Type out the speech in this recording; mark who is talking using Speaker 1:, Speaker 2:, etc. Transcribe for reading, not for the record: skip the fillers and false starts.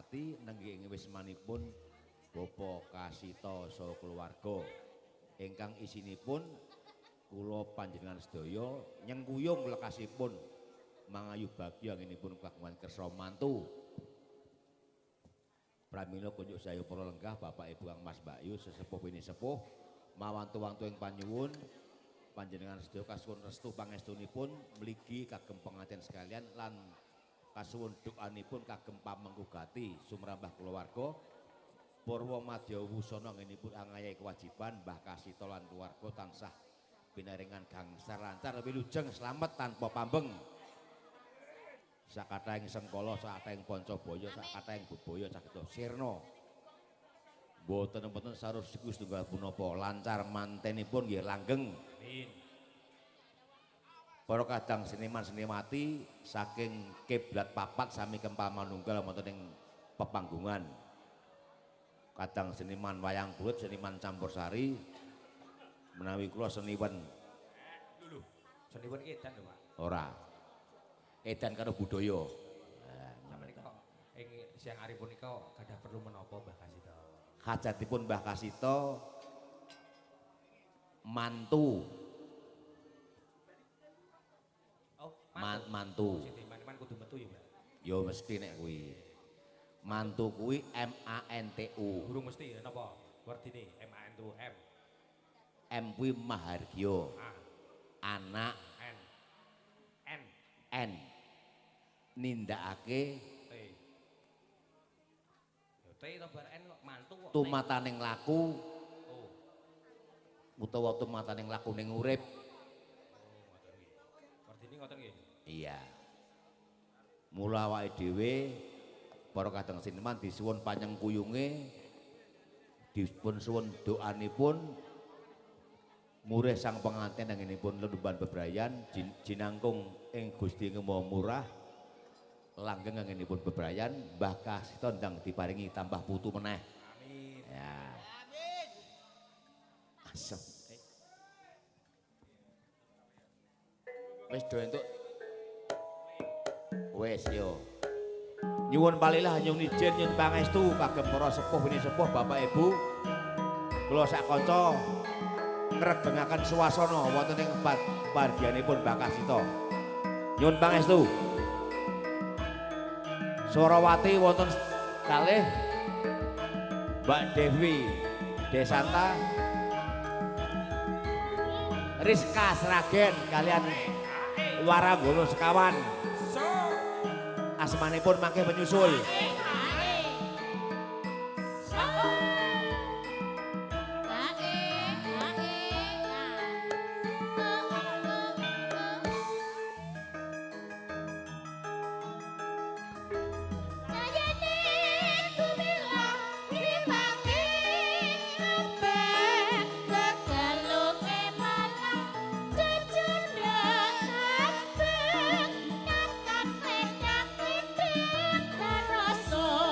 Speaker 1: Saraswati nenggih ing wismanipun Bapa Kasita saha keluarga ingkang isinipun kula panjenengan sedaya nyengkuyung lekasipun mangayu bagya anggenipun kagungan kersa mantu. Pramila kunjuk saya para lenggah Bapak Ibu Kang Mas Mbak Yu sesepuh bini sepuh mawantu-wantu ing panyuwun panjenengan sedaya kasuwun restu pangestunipun mligi kagem pengantin sekalian lan kasuwun doanipun kagem pamengkugati sumrambah keluarga Purwa Madya Wusana anggenipun angayahi kewajiban Mbah Kasita lan keluarga tansah binaringan gangsar lancar wilujeng slamet tanpa pambeng. Sakataing sengkala sakataing pancabaya sakataing bebaya saged sirna mboten sarus siku setunggal punapa lancar mantenipun nggih langgeng. Amin. Para kadang seniman seniwati saking kiblat papat sami kempal manunggal wonten ing pepanggungan. Kadang seniman wayang kulit, seniman campursari menawi kula seniwan lho. Seniwan edan lho, Pak. Ora. Edan karo budaya. Nah, menika ing siang hari punika gadah perlu menapa Mbah Kasita? Hajatipun Mbah Kasita mantu. Oh, mantu. Man kudu metu ya, Mbak. Ya mesti nek kuwi. Mantu kuwi MANTU. Durung mesti napa? Werdine MANTU M. M kuwi mahargya. Anak N nindakake T to bar N mantu kok tumataning laku utawa tumataning lakuning urip. Ngoten nggih. Werdine ngoten nggih. Iya. Mula awake dhewe para kadang seniman disuwun panyengkuyunge dipun suwun doanipun murih sang pengantin anggenipun lelumban bebrayan jinangkung ing Gusti Maha Murah langgeng anggenipun bebrayan Mbah Kasita ndang diparingi tambah putu meneh. Amin. Ya. Amin. Asem. Wis do entuk. Wis yo. Nyuwun palilah nyuwun ijin nyuwun pangestu kagem para sepuh bini sepuh Bapak Ibu kula sak kanca ngregengaken swasana wonten ing pardhiyanipun Mbah Kasita. Nyuwun pangestu. Surawati wonten kalih Mbak Dewi Desanta Rizka Sragen kalian Waranggono sekawan asmanipun mangke menyusul.
Speaker 2: So